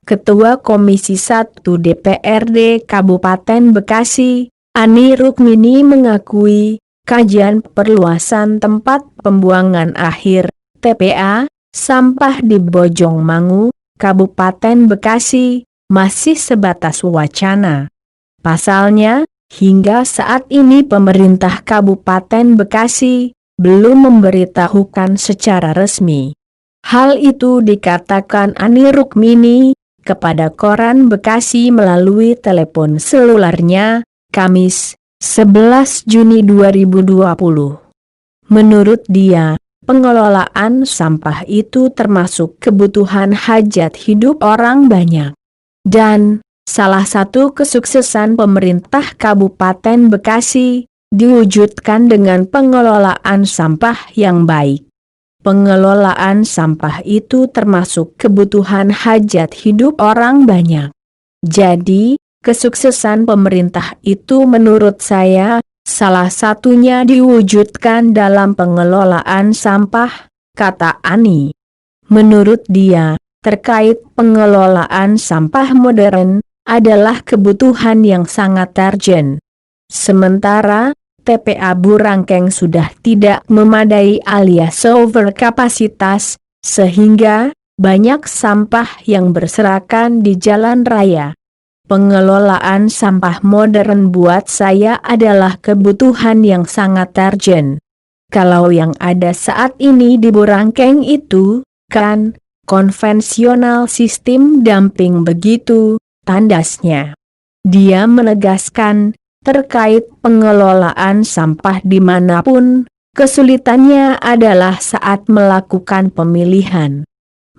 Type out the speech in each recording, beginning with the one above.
Ketua Komisi 1 DPRD Kabupaten Bekasi, Ani Rukmini mengakui, kajian perluasan tempat pembuangan akhir, TPA, sampah di Bojongmangu, Kabupaten Bekasi, masih sebatas wacana. Pasalnya, hingga saat ini pemerintah Kabupaten Bekasi belum memberitahukan secara resmi. Hal itu dikatakan Ani Rukmini kepada Koran Bekasi melalui telepon selularnya, Kamis, 11 Juni 2020. Menurut dia, pengelolaan sampah itu termasuk kebutuhan hajat hidup orang banyak. Dan salah satu kesuksesan pemerintah Kabupaten Bekasi diwujudkan dengan pengelolaan sampah yang baik. Pengelolaan sampah itu termasuk kebutuhan hajat hidup orang banyak. Jadi, kesuksesan pemerintah itu menurut saya, salah satunya diwujudkan dalam pengelolaan sampah, kata Ani. Menurut dia, terkait pengelolaan sampah modern, adalah kebutuhan yang sangat urgent. Sementara, TPA Burangkeng sudah tidak memadai alias over kapasitas, sehingga banyak sampah yang berserakan di jalan raya. Pengelolaan sampah modern buat saya adalah kebutuhan yang sangat urgent. Kalau yang ada saat ini di Burangkeng itu, kan, konvensional sistem dumping begitu, tandasnya. Dia menegaskan, terkait pengelolaan sampah dimanapun, kesulitannya adalah saat melakukan pemilihan.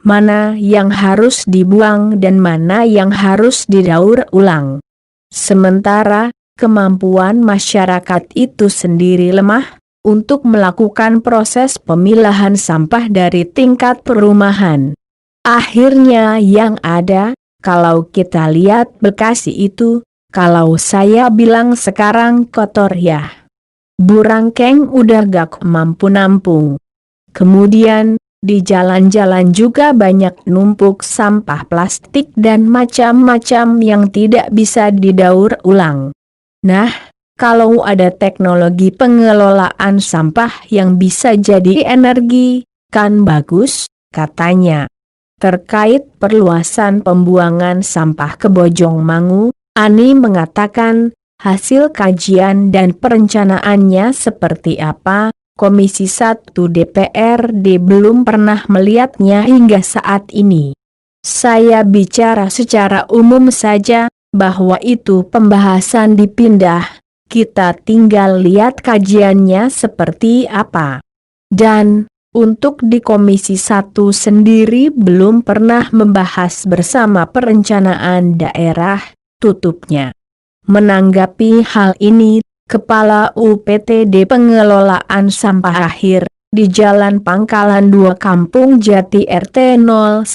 Mana yang harus dibuang dan mana yang harus didaur ulang. Sementara, kemampuan masyarakat itu sendiri lemah untuk melakukan proses pemilahan sampah dari tingkat perumahan. Akhirnya yang ada, kalau kita lihat Bekasi itu, kalau saya bilang sekarang kotor ya. Burangkeng udah gak mampu nampung. Kemudian, di jalan-jalan juga banyak numpuk sampah plastik dan macam-macam yang tidak bisa didaur ulang. Nah, kalau ada teknologi pengelolaan sampah yang bisa jadi energi, kan bagus, katanya. Terkait perluasan pembuangan sampah ke Bojongmangu, Ani mengatakan, hasil kajian dan perencanaannya seperti apa, Komisi 1 DPRD belum pernah melihatnya hingga saat ini. Saya bicara secara umum saja, bahwa itu pembahasan dipindah, kita tinggal lihat kajiannya seperti apa. Dan, untuk di Komisi 1 sendiri belum pernah membahas bersama perencanaan daerah, tutupnya. Menanggapi hal ini, Kepala UPTD Pengelolaan Sampah Akhir, di Jalan Pangkalan 2 Kampung Jati RT 01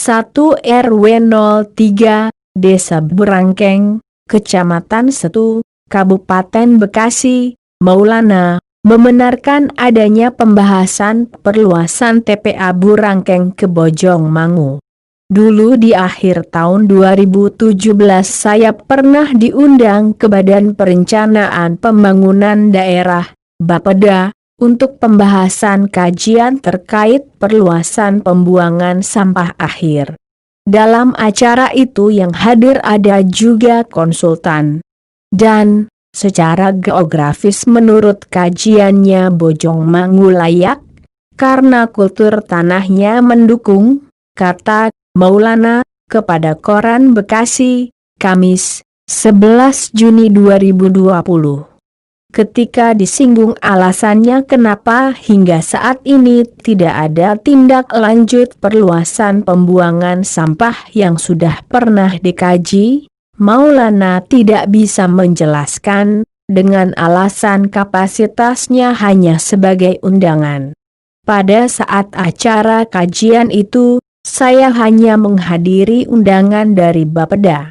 RW 03, Desa Burangkeng, Kecamatan Setu, Kabupaten Bekasi, Maulana, membenarkan adanya pembahasan perluasan TPA Burangkeng ke Bojongmangu. Dulu di akhir tahun 2017 saya pernah diundang ke Badan Perencanaan Pembangunan Daerah, Bapeda, untuk pembahasan kajian terkait perluasan pembuangan sampah akhir. Dalam acara itu yang hadir ada juga konsultan. Dan, secara geografis menurut kajiannya Bojongmangu layak, karena kultur tanahnya mendukung, kata Maulana, kepada Koran Bekasi, Kamis, 11 Juni 2020. Ketika disinggung alasannya kenapa hingga saat ini tidak ada tindak lanjut perluasan pembuangan sampah yang sudah pernah dikaji, Maulana tidak bisa menjelaskan, dengan alasan kapasitasnya hanya sebagai undangan. Pada saat acara kajian itu, saya hanya menghadiri undangan dari Bapeda.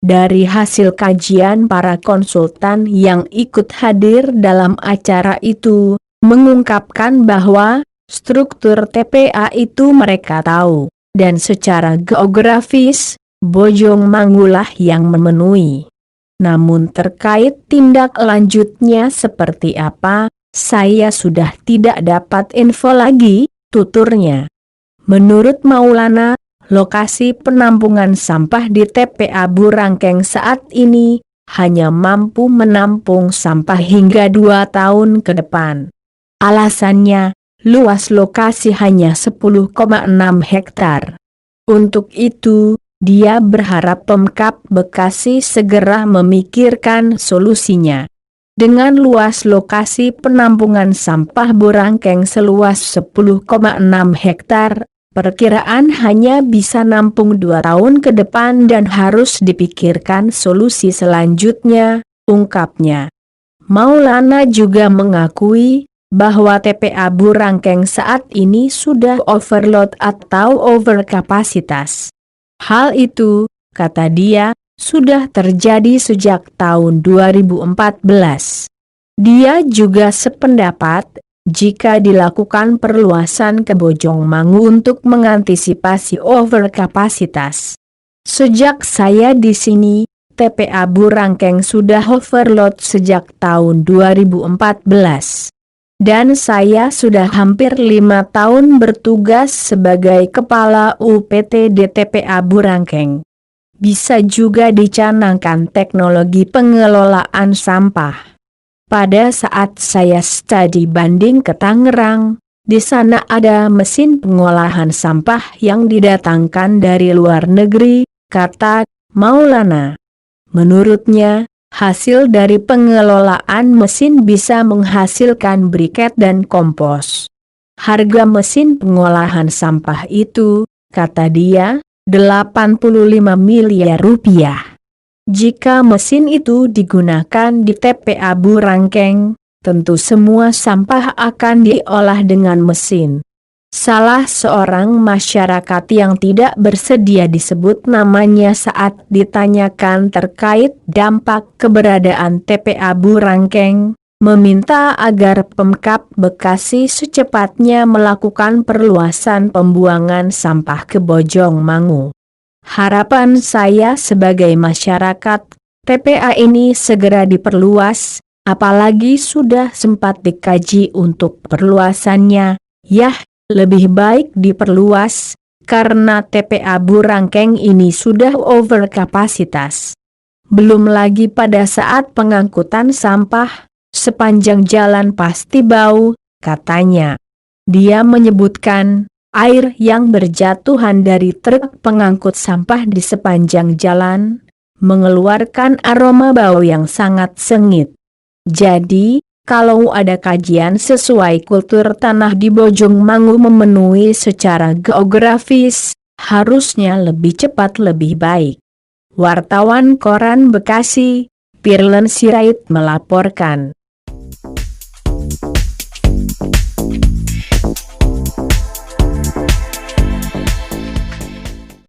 Dari hasil kajian para konsultan yang ikut hadir dalam acara itu, mengungkapkan bahwa struktur TPA itu mereka tahu, dan secara geografis, Bojongmangulah yang memenuhi. Namun terkait tindak lanjutnya seperti apa, saya sudah tidak dapat info lagi, tuturnya. Menurut Maulana, lokasi penampungan sampah di TPA Burangkeng saat ini hanya mampu menampung sampah hingga 2 tahun ke depan. Alasannya, luas lokasi hanya 10,6 hektar. Untuk itu, dia berharap Pemkab Bekasi segera memikirkan solusinya. Dengan luas lokasi penampungan sampah Burangkeng seluas 10,6 hektar, perkiraan hanya bisa nampung 2 tahun ke depan dan harus dipikirkan solusi selanjutnya, ungkapnya. Maulana juga mengakui bahwa TPA Burangkeng saat ini sudah overload atau overkapasitas. Hal itu, kata dia, sudah terjadi sejak tahun 2014. Dia juga sependapat, jika dilakukan perluasan ke Bojongmangu untuk mengantisipasi overkapasitas. Sejak saya di sini, TPA Burangkeng sudah overload sejak tahun 2014. Dan saya sudah hampir 5 tahun bertugas sebagai Kepala UPT di TPA Burangkeng. Bisa juga dicanangkan teknologi pengelolaan sampah. Pada saat saya studi banding ke Tangerang, di sana ada mesin pengolahan sampah yang didatangkan dari luar negeri, kata Maulana. Menurutnya, hasil dari pengelolaan mesin bisa menghasilkan briket dan kompos. Harga mesin pengolahan sampah itu, kata dia, 85 miliar rupiah. Jika mesin itu digunakan di TPA Burangkeng, tentu semua sampah akan diolah dengan mesin. Salah seorang masyarakat yang tidak bersedia disebut namanya saat ditanyakan terkait dampak keberadaan TPA Burangkeng, meminta agar Pemkab Bekasi secepatnya melakukan perluasan pembuangan sampah ke Bojongmangu. Harapan saya sebagai masyarakat, TPA ini segera diperluas, apalagi sudah sempat dikaji untuk perluasannya, yah. Lebih baik diperluas, karena TPA Burangkeng ini sudah overkapasitas. Belum lagi pada saat pengangkutan sampah, sepanjang jalan pasti bau, katanya. Dia menyebutkan, air yang berjatuhan dari truk pengangkut sampah di sepanjang jalan, mengeluarkan aroma bau yang sangat sengit. Jadi, kalau ada kajian sesuai kultur tanah di Bojongmangu memenuhi secara geografis, harusnya lebih cepat lebih baik. Wartawan Koran Bekasi, Firlen Sirait melaporkan.